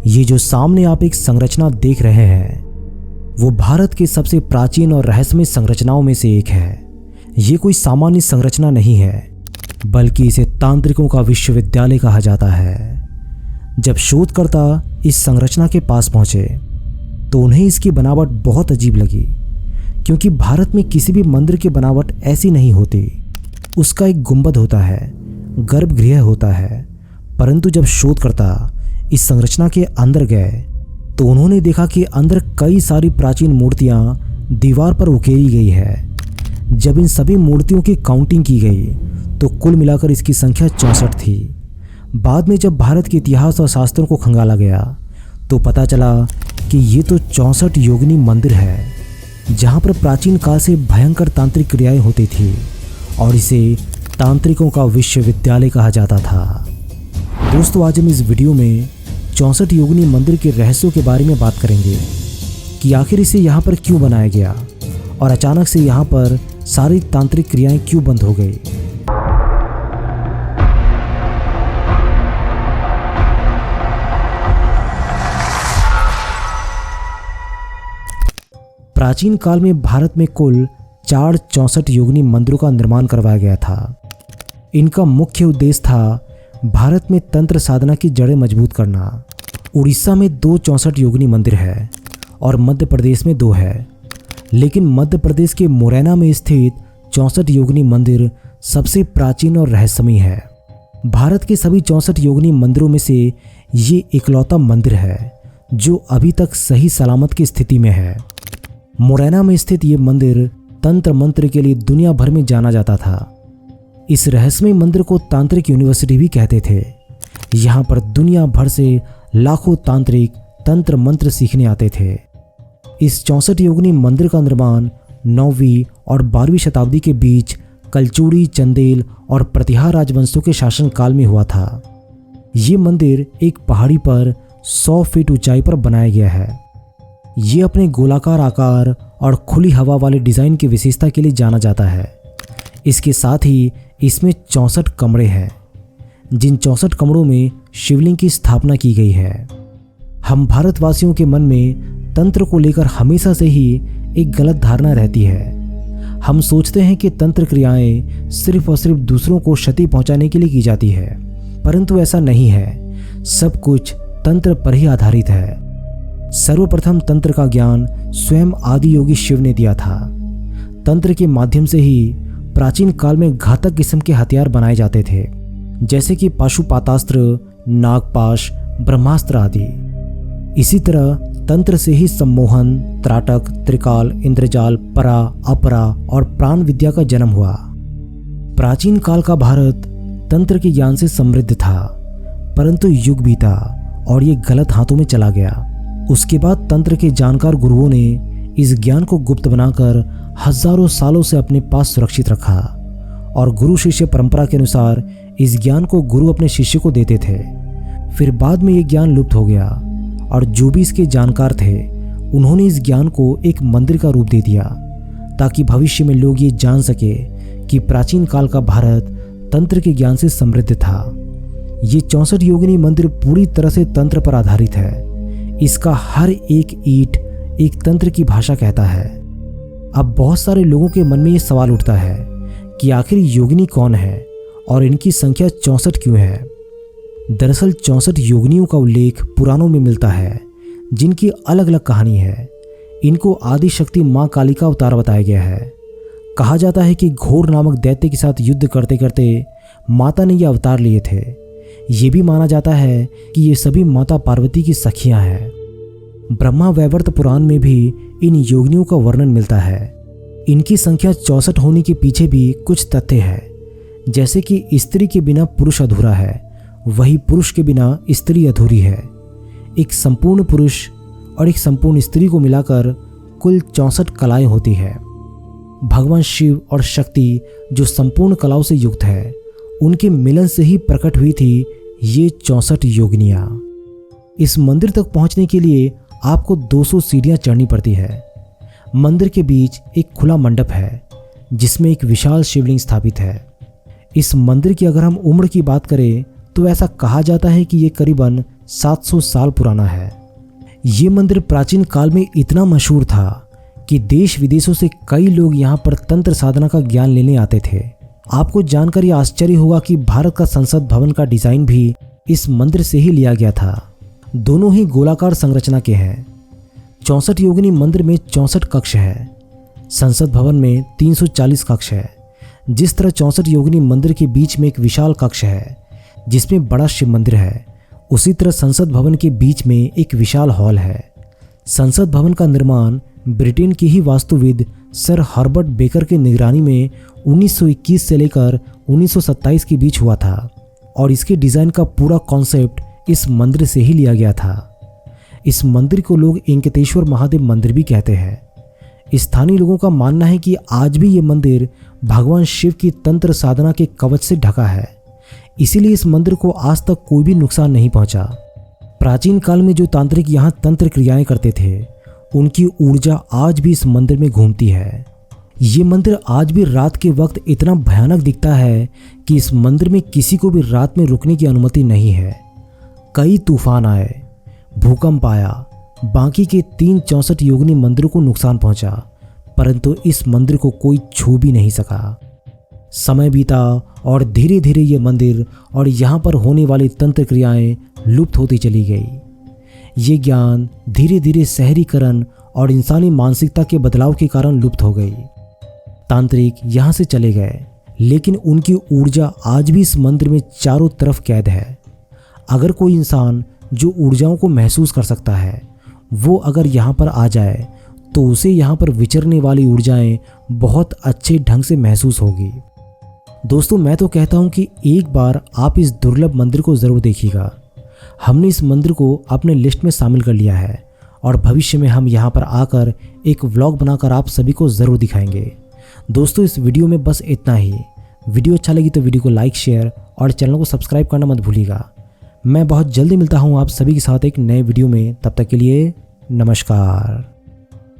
ये जो सामने आप एक संरचना देख रहे हैं वो भारत के सबसे प्राचीन और रहस्यमय संरचनाओं में से एक है। ये कोई सामान्य संरचना नहीं है, बल्कि इसे तांत्रिकों का विश्वविद्यालय कहा जाता है। जब शोधकर्ता इस संरचना के पास पहुंचे तो उन्हें इसकी बनावट बहुत अजीब लगी, क्योंकि भारत में किसी भी मंदिर की बनावट ऐसी नहीं होती। उसका एक गुंबद होता है, गर्भगृह होता है, परंतु जब शोधकर्ता इस संरचना के अंदर गए तो उन्होंने देखा कि अंदर कई सारी प्राचीन मूर्तियां दीवार पर उकेरी गई है। जब इन सभी मूर्तियों की काउंटिंग की गई तो कुल मिलाकर इसकी संख्या 64 थी। बाद में जब भारत के इतिहास और शास्त्रों को खंगाला गया तो पता चला कि ये तो 64 योगिनी मंदिर है, जहाँ पर प्राचीन काल से भयंकर तांत्रिक क्रियाएं होती थी और इसे तांत्रिकों का विश्वविद्यालय कहा जाता था। दोस्तों, आज हम इस वीडियो में 64 योगिनी मंदिर के रहस्यों के बारे में बात करेंगे कि आखिर इसे यहाँ पर क्यों बनाया गया और अचानक से यहाँ पर सारी तांत्रिक क्रियाएं क्यों बंद हो गई। प्राचीन काल में भारत में कुल 4 64 योगिनी मंदिरों का निर्माण करवाया गया था। इनका मुख्य उद्देश्य था भारत में तंत्र साधना की जड़ें मजबूत करना। उड़ीसा में 2 64 योगिनी मंदिर है और मध्य प्रदेश में 2 है, लेकिन मध्य प्रदेश के मुरैना में स्थित 64 योगिनी मंदिर सबसे प्राचीन और रहस्यमय है। भारत के सभी 64 योगिनी मंदिरों में से ये इकलौता मंदिर है जो अभी तक सही सलामत की स्थिति में है। मुरैना में स्थित ये मंदिर तंत्र मंत्र के लिए दुनिया भर में जाना जाता था। इस रहस्यमय मंदिर को तांत्रिक यूनिवर्सिटी भी कहते थे। यहाँ पर दुनिया भर से लाखों तांत्रिक तंत्र मंत्र सीखने आते थे। इस 64 योगिनी मंदिर का निर्माण 9वीं और 12वीं शताब्दी के बीच कलचुड़ी, चंदेल और प्रतिहार राजवंशों के शासनकाल में हुआ था। ये मंदिर एक पहाड़ी पर 100 फीट ऊंचाई पर बनाया गया है। ये अपने गोलाकार आकार और खुली हवा वाले डिज़ाइन की विशेषता के लिए जाना जाता है। इसके साथ ही इसमें 64 कमरे हैं, जिन 64 कमरों में शिवलिंग की स्थापना की गई है। हम भारतवासियों के मन में तंत्र को लेकर हमेशा से ही एक गलत धारणा रहती है। हम सोचते हैं कि तंत्र क्रियाएं सिर्फ और सिर्फ दूसरों को क्षति पहुंचाने के लिए की जाती है, परंतु ऐसा नहीं है। सब कुछ तंत्र पर ही आधारित है। सर्वप्रथम तंत्र का ज्ञान स्वयं आदि योगी शिव ने दिया था। तंत्र के माध्यम से ही प्राचीन काल में घातक किस्म के हथियार बनाए जाते थे, जैसे कि पाशुपातास्त्र, नागपाश, ब्रह्मास्त्र आदि। इसी तरह तंत्र से ही सम्मोहन, त्राटक, त्रिकाल, इंद्रजाल, परा, अपरा और प्राण विद्या का जन्म हुआ। प्राचीन काल का भारत तंत्र के ज्ञान से समृद्ध था, परंतु युग बीता और ये गलत हाथों में चला गया। उसके बाद तंत्र के जानकार गुरुओं ने इस ज्ञान को गुप्त बनाकर हजारों सालों से अपने पास सुरक्षित रखा और गुरु शिष्य परंपरा के अनुसार इस ज्ञान को गुरु अपने शिष्य को देते थे। फिर बाद में ये ज्ञान लुप्त हो गया और जो भी इसके जानकार थे उन्होंने इस ज्ञान को एक मंदिर का रूप दे दिया, ताकि भविष्य में लोग ये जान सके कि प्राचीन काल का भारत तंत्र के ज्ञान से समृद्ध था। ये 64 योगिनी मंदिर पूरी तरह से तंत्र पर आधारित है। इसका हर एक ईंट एक तंत्र की भाषा कहता है। अब बहुत सारे लोगों के मन में ये सवाल उठता है कि आखिर योगिनी कौन है और इनकी संख्या 64 क्यों है। दरअसल 64 योगिनियों का उल्लेख पुराणों में मिलता है, जिनकी अलग अलग कहानी है। इनको आदि शक्ति माँ काली का अवतार बताया गया है। कहा जाता है कि घोर नामक दैत्य के साथ युद्ध करते करते माता ने ये अवतार लिए थे। ये भी माना जाता है कि ये सभी माता पार्वती की सखियां हैं। ब्रह्मा वैवर्त पुराण में भी इन योगिनियों का वर्णन मिलता है। इनकी संख्या 64 होने के पीछे भी कुछ तथ्य है, जैसे कि स्त्री के बिना पुरुष अधूरा है, वही पुरुष के बिना स्त्री अधूरी है। एक संपूर्ण पुरुष और एक संपूर्ण स्त्री को मिलाकर कुल 64 कलाएं होती है। भगवान शिव और शक्ति जो संपूर्ण कलाओं से युक्त है, उनके मिलन से ही प्रकट हुई थी ये 64 योगिनियाँ। इस मंदिर तक पहुंचने के लिए आपको 200 सीढ़ियाँ चढ़नी पड़ती है। मंदिर के बीच एक खुला मंडप है जिसमें एक विशाल शिवलिंग स्थापित है। इस मंदिर की अगर हम उम्र की बात करें तो ऐसा कहा जाता है कि ये करीबन 700 साल पुराना है। ये मंदिर प्राचीन काल में इतना मशहूर था कि देश विदेशों से कई लोग यहाँ पर तंत्र साधना का ज्ञान लेने आते थे। आपको जानकर यह आश्चर्य होगा कि भारत का संसद भवन का डिजाइन भी इस मंदिर से ही लिया गया था। दोनों ही गोलाकार संरचना के हैं। 64 योगिनी मंदिर में 64 कक्ष है। संसद भवन में 340 कक्ष है। जिस तरह 64 योगिनी मंदिर के बीच में एक विशाल कक्ष है जिसमें बड़ा शिव मंदिर है, उसी तरह संसद भवन के बीच में एक विशाल हॉल है। संसद भवन का निर्माण ब्रिटेन के ही वास्तुविद सर हर्बर्ट बेकर की निगरानी में 1921 से लेकर 1927 के बीच हुआ था और इसके डिज़ाइन का पूरा कॉन्सेप्ट इस मंदिर से ही लिया गया था। इस मंदिर को लोग वेंकटेश्वर महादेव मंदिर भी कहते हैं। स्थानीय लोगों का मानना है कि आज भी ये मंदिर भगवान शिव की तंत्र साधना के कवच से ढका है, इसीलिए इस मंदिर को आज तक कोई भी नुकसान नहीं पहुंचा। प्राचीन काल में जो तांत्रिक यहाँ तंत्र क्रियाएं करते थे, उनकी ऊर्जा आज भी इस मंदिर में घूमती है। ये मंदिर आज भी रात के वक्त इतना भयानक दिखता है कि इस मंदिर में किसी को भी रात में रुकने की अनुमति नहीं है। कई तूफान आए, भूकंप आया, बाकी के 364 योगिनी मंदिरों को नुकसान पहुंचा, परंतु इस मंदिर को कोई छू भी नहीं सका। समय बीता और धीरे धीरे ये मंदिर और यहाँ पर होने वाली तंत्र क्रियाएं लुप्त होती चली गई। ये ज्ञान धीरे धीरे शहरीकरण और इंसानी मानसिकता के बदलाव के कारण लुप्त हो गई। तांत्रिक यहाँ से चले गए, लेकिन उनकी ऊर्जा आज भी इस मंदिर में चारों तरफ कैद है। अगर कोई इंसान जो ऊर्जाओं को महसूस कर सकता है, वो अगर यहाँ पर आ जाए तो उसे यहाँ पर विचरने वाली ऊर्जाएं बहुत अच्छे ढंग से महसूस होगी। दोस्तों, मैं तो कहता हूँ कि एक बार आप इस दुर्लभ मंदिर को ज़रूर देखिएगा। हमने इस मंदिर को अपने लिस्ट में शामिल कर लिया है और भविष्य में हम यहाँ पर आकर एक व्लॉग बनाकर आप सभी को ज़रूर दिखाएंगे। दोस्तों, इस वीडियो में बस इतना ही। वीडियो अच्छा लगी तो वीडियो को लाइक, शेयर और चैनल को सब्सक्राइब करना मत भूलिएगा। मैं बहुत जल्दी मिलता हूँ आप सभी के साथ एक नए वीडियो में। तब तक के लिए नमस्कार।